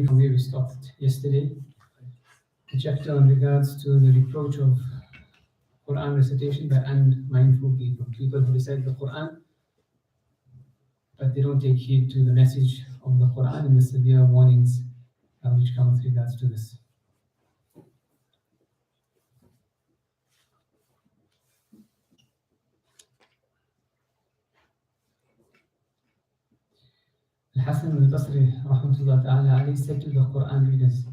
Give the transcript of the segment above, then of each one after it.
continuing from where we stopped yesterday, the chapter in regards to the reproach of Qur'an recitation by unmindful people, people who recite the Qur'an, but they don't take heed to the message of the Qur'an and the severe warnings which come with regards to this. Al-Hasan al-Basri rahmatullah ta'ala alayhi said to the Qur'an readers,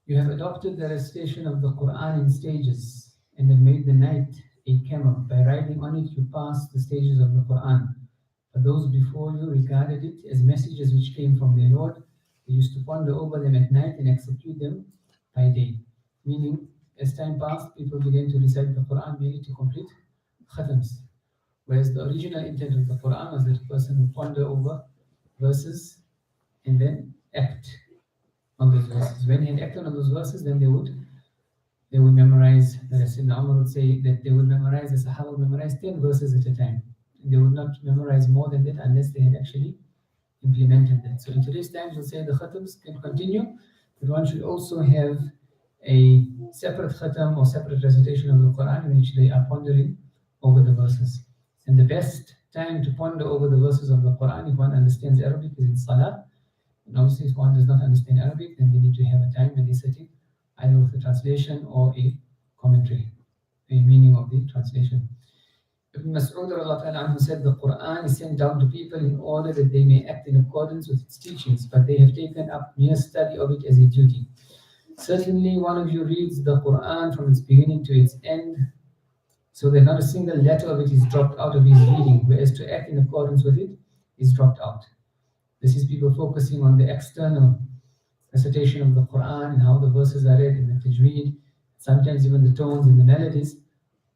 "You have adopted the recitation of the Qur'an in stages and have made the night a camel. By riding on it you pass the stages of the Qur'an. But those before you regarded it as messages which came from their Lord. They used to ponder over them at night and execute them by day." Meaning, as time passed, people began to recite the Qur'an merely to complete khatams. Whereas the original intent of the Qur'an was that a person would ponder over verses and then act on those verses. When he had acted on those verses, then they would memorize the rest. And Umar would say that they would memorize, the Sahaba would memorize 10 verses at a time. And they would not memorize more than that unless they had actually implemented that. So in today's times, we'll say the khatams can continue, but one should also have a separate khatam or separate recitation of the Quran in which they are pondering over the verses. And the best time to ponder over the verses of the Quran, if one understands Arabic, is in Salah. And obviously, if one does not understand Arabic, then they need to have a time when they sit in, either with a translation or a commentary, a meaning of the translation. Ibn Mas'ud said, "The Quran is sent down to people in order that they may act in accordance with its teachings, but they have taken up mere study of it as a duty. Certainly, one of you reads the Quran from its beginning to its end, so that not a single letter of it is dropped out of his reading, whereas to act in accordance with it is dropped out." This is people focusing on the external recitation of the Quran and how the verses are read in the tajweed, sometimes even the tones and the melodies,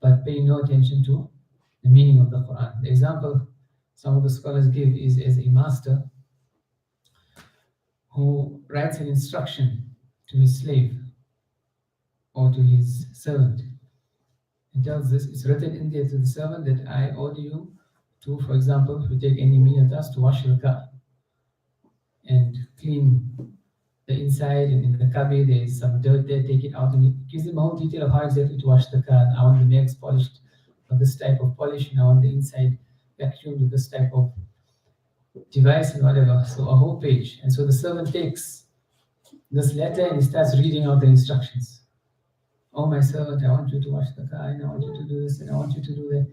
but paying no attention to the meaning of the Quran. The example some of the scholars give is as a master who writes an instruction to his slave or to his servant. He tells this, it's written in there to the servant that I order you to, for example, if we take any meal task, to wash the car and clean the inside, and in the cubby there is some dirt there, take it out, and he gives them a whole detail of how exactly to wash the car. I want the legs polished with this type of polish, and I want the inside vacuumed with this type of device and whatever. So a whole page. And so the servant takes this letter and he starts reading out the instructions. "Oh, my servant, I want you to wash the car, and I want you to do this, and I want you to do that."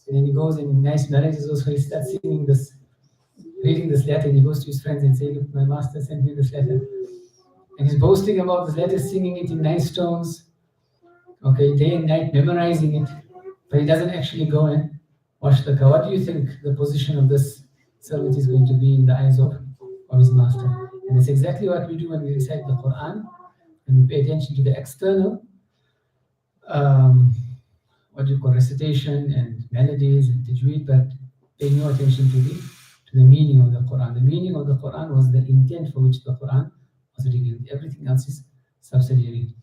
And then he goes and in nice melodies also he starts singing this, reading this letter, and he goes to his friends and says, "Look, my master sent me this letter." And he's boasting about this letter, singing it in nice tones, okay, day and night, memorizing it, but he doesn't actually go and wash the car. What do you think the position of this servant is going to be in the eyes of his master? And it's exactly what we do when we recite the Quran, and we pay attention to the external recitation and melodies and tajweed, but pay no attention to the meaning of the Quran. The meaning of the Quran was the intent for which the Quran was revealed. Everything else is subsidiary.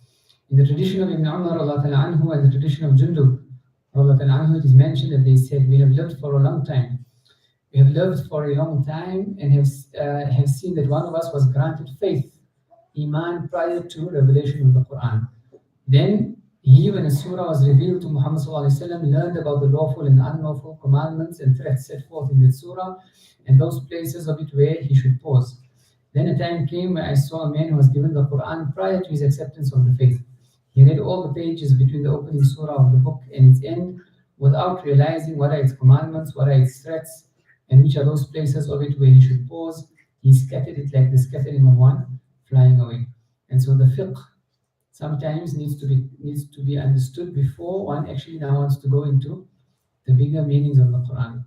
In the tradition of Ibn Umar anhu and the tradition of Jundub anhu, it is mentioned that they said, "We have lived for a long time. We have lived for a long time and have seen that one of us was granted faith, Iman, prior to revelation of the Quran. Then he, when a surah was revealed to Muhammad ﷺ, learned about the lawful and unlawful commandments and threats set forth in that surah and those places of it where he should pause. Then a time came where I saw a man who was given the Quran prior to his acceptance of the faith. He read all the pages between the opening surah of the book and its end without realizing what are its commandments, what are its threats, and which are those places of it where he should pause. He scattered it like the scattering of one flying away." And so the fiqh sometimes needs to be understood before one actually now wants to go into the bigger meanings of the Quran.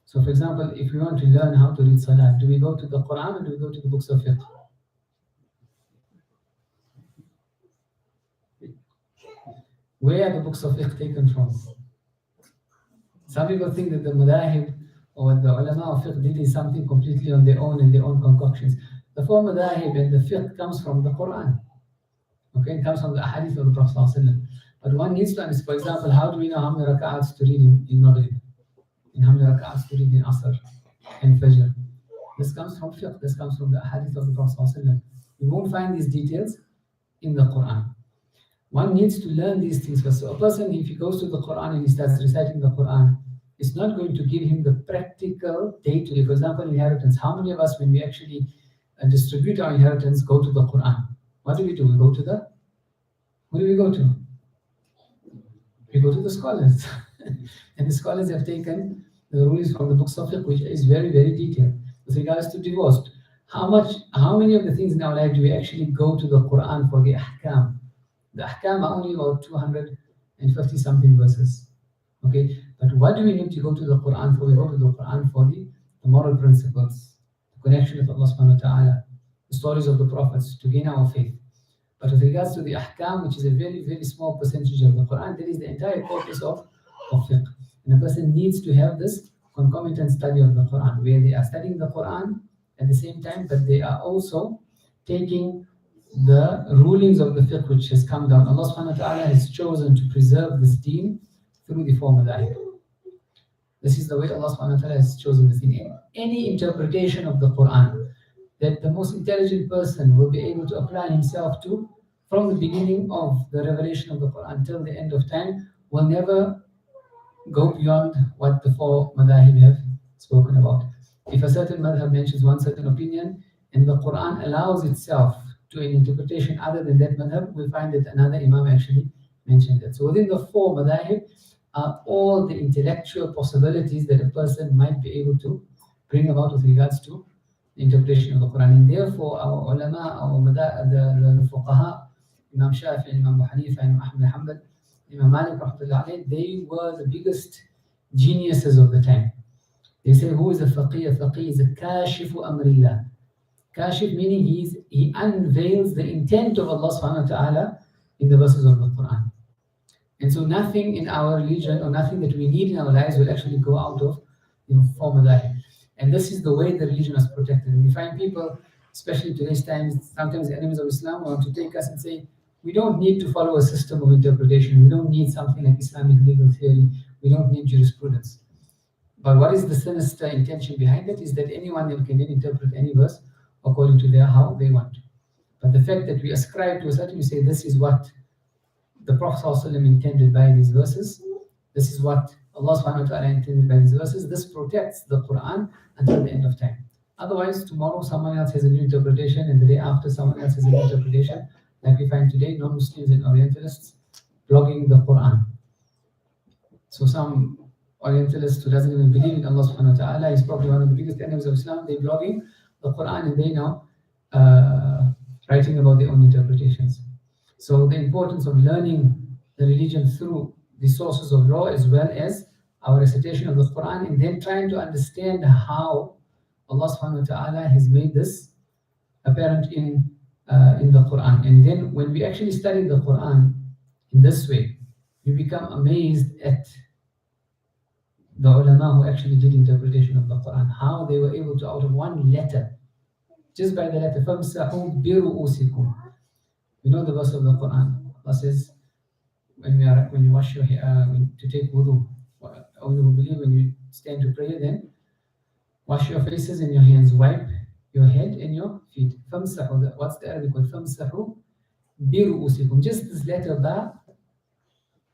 So for example, if we want to learn how to read Salah, do we go to the Quran or do we go to the books of fiqh? Where are the books of fiqh taken from? Some people think that the madahib or the ulama of fiqh did something completely on their own and their own concoctions. The four madahib and the fiqh comes from the Quran. Okay, it comes from the hadith of the Prophet ﷺ. But one needs to understand, for example, how do we know how many rak'ats to read in Maghrib? And how many rak'ats to read in Asr and Fajr? This comes from fiqh, this comes from the hadith of the Prophet ﷺ. You won't find these details in the Quran. One needs to learn these things first. So a person, if he goes to the Quran and he starts reciting the Quran, it's not going to give him the practical day-to-day. For example, inheritance. How many of us, when we actually distribute our inheritance, go to the Quran? What do? We go to the, who do we go to? We go to the scholars. And the scholars have taken the rulings from the books of fiqh, which is very, very detailed. With regards to divorce, how many of the things in our life do we actually go to the Quran for the ahkam? The ahkam are only about 250 something verses. Okay, but what do we need to go to the Quran for? We go to the Quran for the moral principles, the connection with Allah subhanahu wa ta'ala, the stories of the prophets to gain our faith. But with regards to the ahkam, which is a very, very small percentage of the Quran, that is the entire corpus of fiqh. And a person needs to have this concomitant study of the Quran, where they are studying the Quran at the same time, but they are also taking the rulings of the fiqh which has come down. Allah subhanahu wa ta'ala has chosen to preserve this deen through the form of the ayah. This is the way Allah subhanahu wa ta'ala has chosen this deen. Any interpretation of the Quran that the most intelligent person will be able to apply himself to from the beginning of the revelation of the Quran till the end of time will never go beyond what the four madhahib have spoken about. If a certain madhab mentions one certain opinion and the Quran allows itself to an interpretation other than that madhab, we'll find that another imam actually mentioned it. So within the four madhahib are all the intellectual possibilities that a person might be able to bring about with regards to the interpretation of the Quran. And therefore our ulama, the fuqaha, Imam Shafi, Imam Abu Hanifa, Imam Ahmad Hanbal, Imam Malik, they were the biggest geniuses of the time. They say, who is a faqih? A faqih is a kashifu amrillah. Kashif meaning he unveils the intent of Allah subhanahu wa ta'ala in the verses of the Quran. And so nothing in our religion or nothing that we need in our lives will actually go out of form of that. And this is the way the religion is protected. And we find people, especially today's times, sometimes the enemies of Islam want to take us and say, we don't need to follow a system of interpretation. We don't need something like Islamic legal theory. We don't need jurisprudence. But what is the sinister intention behind it is that anyone can then interpret any verse according to how they want. But the fact that we ascribe to a certain, we say this is what the Prophet ﷺ intended by these verses, this is what Allah subhanahu wa ta'ala intended by these verses, this protects the Quran until the end of time. Otherwise, tomorrow someone else has a new interpretation and the day after someone else has a new interpretation, like we find today, non-Muslims and Orientalists blogging the Quran. So some Orientalist who doesn't even believe in Allah subhanahu wa ta'ala is probably one of the biggest enemies of Islam. They're blogging the Quran and they now writing about their own interpretations. So the importance of learning the religion through the sources of law as well as our recitation of the Quran and then trying to understand how Allah subhanahu wa ta'ala has made this apparent in the Quran. And then when we actually study the Quran in this way, we become amazed at the ulama who actually did interpretation of the Quran, how they were able to, out of one letter, just by the letter, فَامْسَحُوا بِرُؤُوسِكُمْ. You know the verse of the Quran. Allah says, when you wash your hair, to take wudu, or you believe when you stand to pray, then wash your faces and your hands, wipe your head and your feet. فَامْسَحُوا. What's the Arabic word? فَامْسَحُوا بِرُؤُوسِكُمْ. Just this letter ba,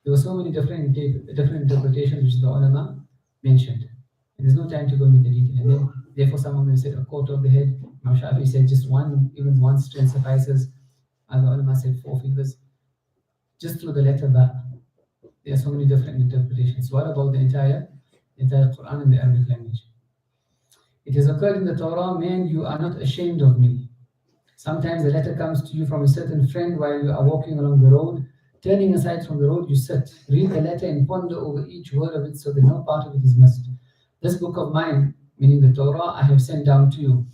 there were so many different interpretations which the ulama mentioned. And there's no time to go into the detail. And then, therefore, some of them said a quarter of the head. Imam Shafi said just even one strand suffices. And the ulama said 4 fingers. Just through the letter ba. There are so many different interpretations. What about the entire Quran in the Arabic language? It has occurred in the Torah, man, you are not ashamed of me. Sometimes a letter comes to you from a certain friend while you are walking along the road. Turning aside from the road, you sit, read the letter and ponder over each word of it so that no part of it is missed. This book of mine, meaning the Torah, I have sent down to you.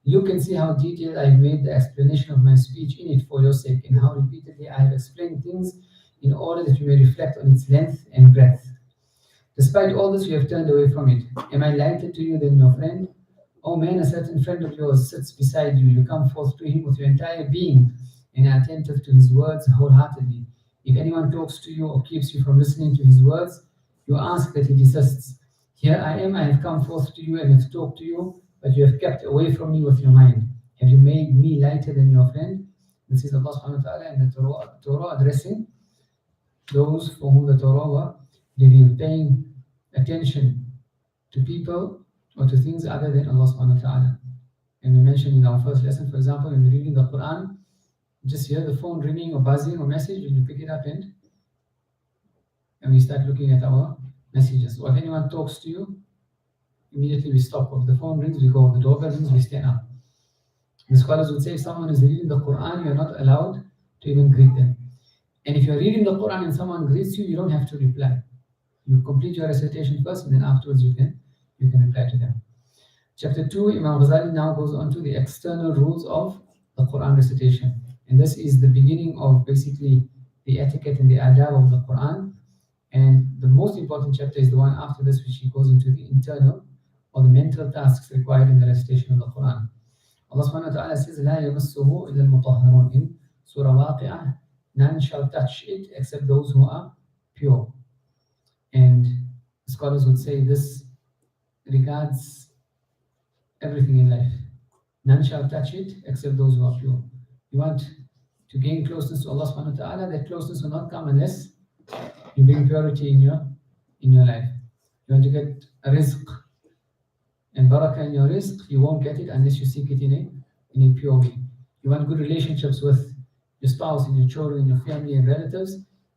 Look and see how detailed I have made the explanation of my speech in it for your sake, and how repeatedly I have explained things in order that you may reflect on its length and breadth. Despite all this, you have turned away from it. Am I lighter to you than your friend? Oh man, a certain friend of yours sits beside you. You come forth to him with your entire being and are attentive to his words wholeheartedly. If anyone talks to you or keeps you from listening to his words, you ask that he desists. Here I am, I have come forth to you and have talked to you, but you have kept away from me with your mind. Have you made me lighter than your friend? This is Allah subhanahu wa ta'ala and the Torah addressing those for whom the Torah were revealed, paying attention to people or to things other than Allah subhanahu wa ta'ala. And we mentioned in our first lesson, for example, when reading the Qur'an, just hear the phone ringing or buzzing or message, and you pick it up and we start looking at our messages. Or if anyone talks to you, immediately we stop. If the phone rings, we go. The doorbell rings, we stand up. The scholars would say if someone is reading the Quran, you're not allowed to even greet them. And if you're reading the Quran and someone greets you, you don't have to reply. You complete your recitation first, and then afterwards you can reply to them. Chapter 2, Imam Ghazali now goes on to the external rules of the Quran recitation. And this is the beginning of basically the etiquette and the adab of the Quran. And the most important chapter is the one after this, which he goes into the internal or the mental tasks required in the recitation of the Quran. Allah subhanahu wa ta'ala says, لا يمسه إلا المطهرون in Surah Waqi'ah, none shall touch it except those who are pure. And scholars would say this regards everything in life. None shall touch it except those who are pure. You want to gain closeness to Allah subhanahu wa ta'ala, that closeness will not come unless you bring purity in your life. You want to get a rizq and barakah in your rizq, you won't get it unless you seek it in a pure way. You want good relationships with your spouse and your children and your family and relatives,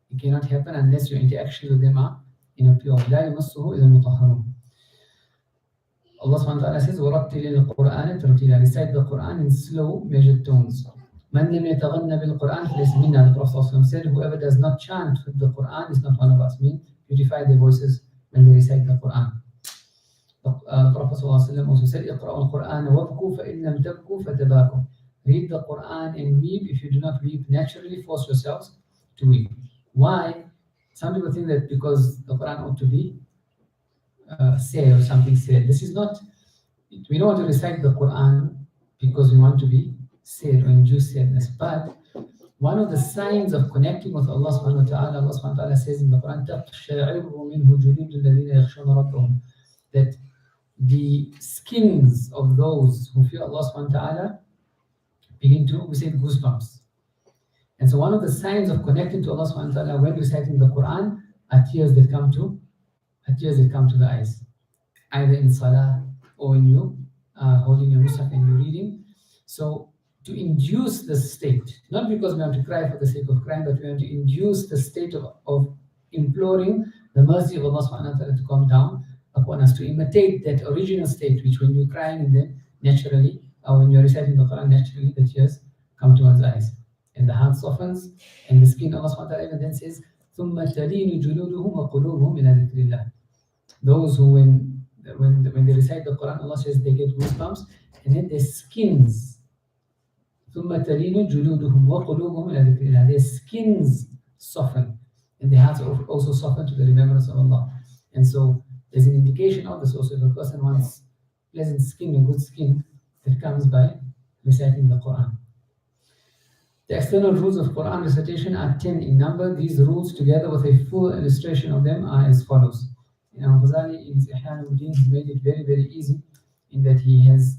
it cannot happen unless your interactions with them are in a pure way. لا يمسه إلا المطهرون. Allah subhanahu wa ta'ala says, وَرَتِّلِ الْقُرْآنَ تَرْتِيلًا. Recite the Quran in slow, measured tones. مَنْ لَمْ يَتَغَنَّ بِالْقُرْآنِ فَلَيْسَ مِنَّا. The Prophet said, whoever does not chant with the Quran is not one of us. Meaning, beautify their voices when they recite the Quran. The Prophet also said, اقرأوا القرآن وابكوا فإن لم تبكوا فتباكوا. Read the Quran and weep. If you do not weep naturally, force yourselves to weep. Why? Some people think that because the Quran ought to be say or something said. This is not, we don't want to recite the Quran because we want to be sad or induce sadness. But one of the signs of connecting with Allah subhanahu wa ta'ala, Allah subhanahu wa ta'ala says in the Quran, تَقْشَعِرُّ مِنْهُ جُلُودُ الَّذِينَ يَخْشَوْنَ رَبَّهُم. That the skins of those who fear Allah subhanahu wa ta'ala begin to, we say, goosebumps. And so one of the signs of connecting to Allah subhanahu wa ta'ala when reciting the Quran are tears that come to the eyes, either in salah or when you holding your mushaf and you're reading. So to induce the state, not because we want to cry for the sake of crying, but we want to induce the state of imploring the mercy of Allah subhanahu wa ta'ala to come down upon us, to imitate that original state, which when you're crying and then naturally, or when you're reciting the Quran, naturally the tears come to one's eyes. And the heart softens, and the skin, Allah subhanahu wa ta'ala even then says, ثُمَّ تَلِينُ جُلُودُهُمْ وَقُلُوبُهُمْ إِلَى ذِكْرِ اللَّهِ. Those who, when they recite the Quran, Allah says they get goosebumps, and then their skins, ثُمَّ تَلِينُ جُلُودُهُمْ وَقُلُوبُهُمْ إِلَى ذِكْرِ اللَّهِ. Their skins soften, and their hearts also soften to the remembrance of Allah. And so there's an indication of this also. If a person wants pleasant skin or good skin, that comes by reciting the Quran. The external rules of Quran recitation are 10 in number. These rules, together with a full illustration of them, are as follows. Imam Ghazali, in his Ihya al-Muddin, has made it very, very easy in that he has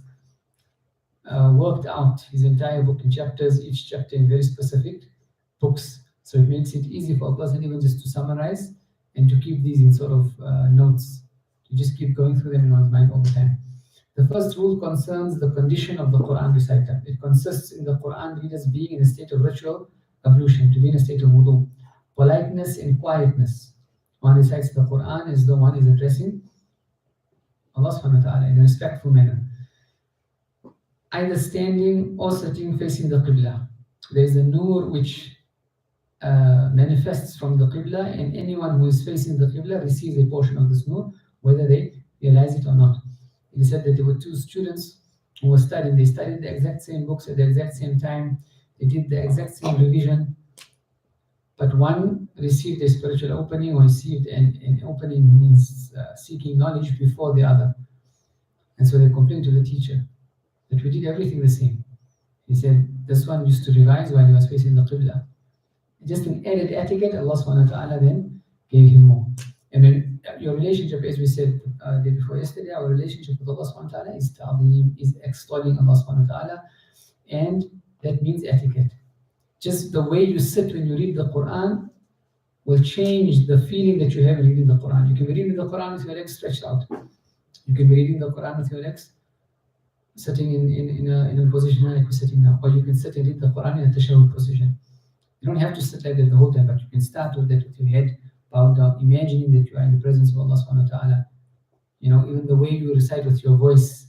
worked out his entire book in chapters, each chapter in very specific books. So it makes it easy for a person even just to summarize and to keep these in sort of notes, to just keep going through them in one's mind all the time. The first rule concerns the condition of the Quran reciter. It consists in the Quran readers being in a state of ritual ablution, to be in a state of wudu, politeness and quietness. One recites the Quran as though one is addressing Allah subhanahu wa ta'ala in a respectful manner, either standing or sitting facing the Qibla. There is a nur which manifests from the Qibla, and anyone who is facing the Qibla receives a portion of this nur, whether they realize it or not. It is said that there were two students who were studying. They studied the exact same books at the exact same time. They did the exact same revision. But one received a spiritual opening, or received an opening means seeking knowledge before the other. And so they complained to the teacher that we did everything the same. He said, this one used to revise while he was facing the Qibla. Just an added etiquette, Allah subhanahu wa ta'ala then gave him more. And when your relationship, as we said the day before yesterday, our relationship with Allah subhanahu wa ta'ala is ta'zeem, is extolling Allah subhanahu wa ta'ala. and that means etiquette. Just the way you sit when you read the Quran will change the feeling that you have in reading the Quran. You can be reading the Quran with your legs stretched out. You can be reading the Quran with your legs sitting in a position like we're sitting now, or you can sit and read the Quran in a tashahhud position. You don't have to sit like that the whole time, but you can start with that with your head bowed down, imagining that you are in the presence of Allah subhanahu wa ta'ala. Even the way you recite with your voice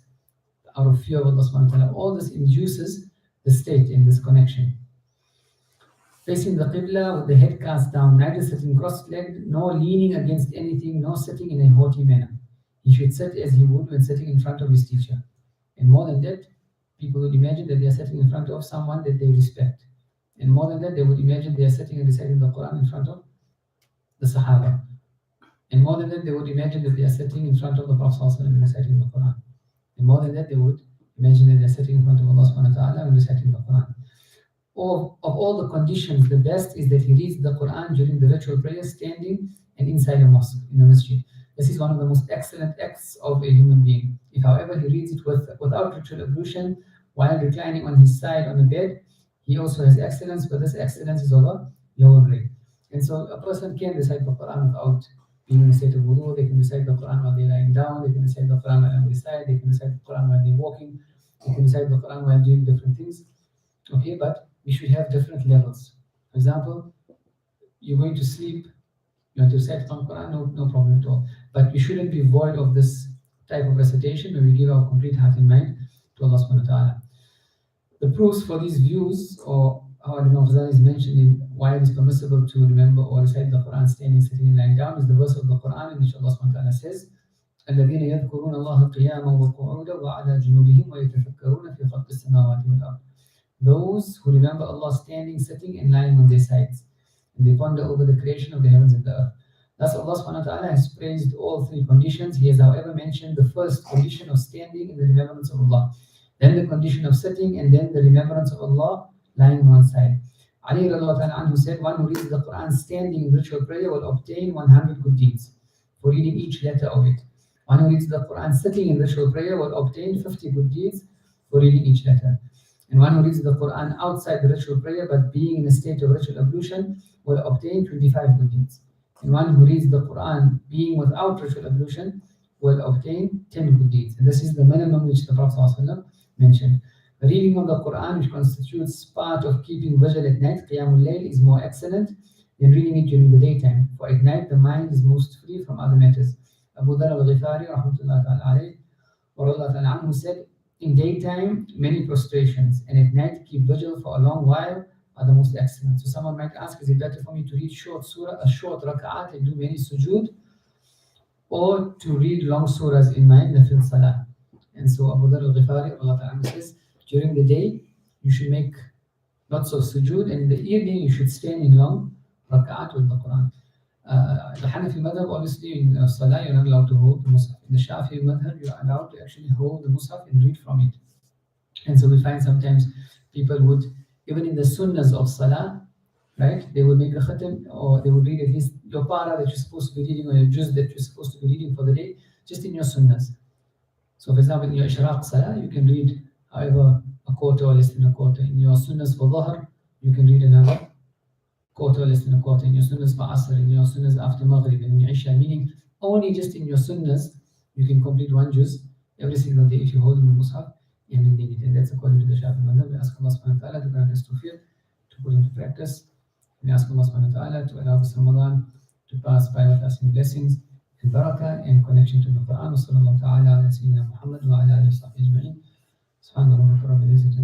out of fear of Allah subhanahu wa ta'ala, all this induces the state in this connection. Facing the Qibla with the head cast down, neither sitting cross-legged, nor leaning against anything, nor sitting in a haughty manner. He should sit as he would when sitting in front of his teacher. And more than that, people would imagine that they are sitting in front of someone that they respect. And more than that, they would imagine they are sitting and reciting the Quran in front of the Sahaba. And more than that, they would imagine that they are sitting in front of the Prophet ﷺ and reciting the Quran. And more than that, they would imagine that they are sitting in front of Allah subhanahu wa ta'ala and reciting the Quran. Of all the conditions, the best is that he reads the Quran during the ritual prayer, standing and inside a mosque, in the masjid. This is one of the most excellent acts of a human being. If, however, he reads it without ritual ablution, while reclining on his side on the bed, he also has excellence, but this excellence is of a lower grade. And so a person can recite the Quran without being in a state of wudu. They can recite the Quran while they're lying down, they can recite the Quran while on their side, they can recite the Quran while they're walking, they can recite the Quran while doing different things. Okay, but we should have different levels. For example, you're going to sleep, you want to recite the Quran, no problem at all. But we shouldn't be void of this type of recitation when we give our complete heart and mind to Allah subhanahu wa ta'ala. The proofs for these views, or how Imam Ghazali is mentioned in why it is permissible to remember or recite the Quran standing, sitting, and lying down, is the verse of the Quran in which Allah subhanahu wa ta'ala says, الذين يذكرون الله قياما وقعودا وعلى جنوبهم ويتفكرون في خلق السماوات والأرض. Those who remember Allah standing, sitting, and lying on their sides, and they ponder over the creation of the heavens and the earth. Thus Allah subhanahu wa ta'ala has praised all three conditions. He has, however, mentioned the first condition of standing in the remembrance of Allah, then the condition of sitting, and then the remembrance of Allah lying on one side. Ali radiallahu ta'ala anhu said, one who reads the Quran standing in ritual prayer will obtain 100 good deeds for reading each letter of it. One who reads the Quran sitting in ritual prayer will obtain 50 good deeds for reading each letter. And one who reads the Quran outside the ritual prayer but being in a state of ritual ablution will obtain 25 good deeds. And one who reads the Quran being without ritual ablution will obtain 10 good deeds. And this is the minimum which the Prophet ﷺ mentioned. The reading of the Quran, which constitutes part of keeping vigil at night, Qiyamul Layl, is more excellent than reading it during the daytime. For at night, the mind is most free from other matters. Abu Dharr al-Ghifari, rahmatullahi ta'ala alayhi, wa radiyallahu ta'ala anhu, said, in daytime, many prostrations, and at night, keep vigil for a long while are the most excellent. So someone might ask, is it better for me to read short surah, a short raka'at, and do many sujood, or to read long surahs in my nafil salah? And so Abu Dharr al-Ghifari, Allah ta'ala says, during the day, you should make lots of sujood, and in the evening, you should stand in long raka'at with the Quran. The Hanafi madhab, obviously, in Salah, you're not allowed to hold the Mus'haf. In the Shafi'i madhab, you're allowed to actually hold the Mus'haf and read from it. And so we find sometimes people would, even in the sunnahs of Salah, right, they would make a khatam, or they would read at least your para that you're supposed to be reading, or your juz that you're supposed to be reading for the day, just in your sunnahs. So for example, in your Ishraq Salah, you can read, however, a quarter or less than a quarter. In your sunnahs for Dhuhr, you can read another quarter or less than a quarter. In your sunnahs for Asr, in your sunnahs after Maghrib, in your Isha, meaning only just in your sunnahs, you can complete one juz every single day if you hold in the Mus'haf and reading it. And that's according to the Shafi'i madhab. We ask Allah subhanahu wa ta'ala to grant us tawfiq to put into practice. We ask Allah subhanahu wa ta'ala to allow this Ramadan to pass by with us in blessings and barakah and connection to the Quran. Wa sallallahu ta'ala ala sayyidina Muhammad wa ala alihi wa sahbihi ajma'in. Subhana rabbika rabbil izzati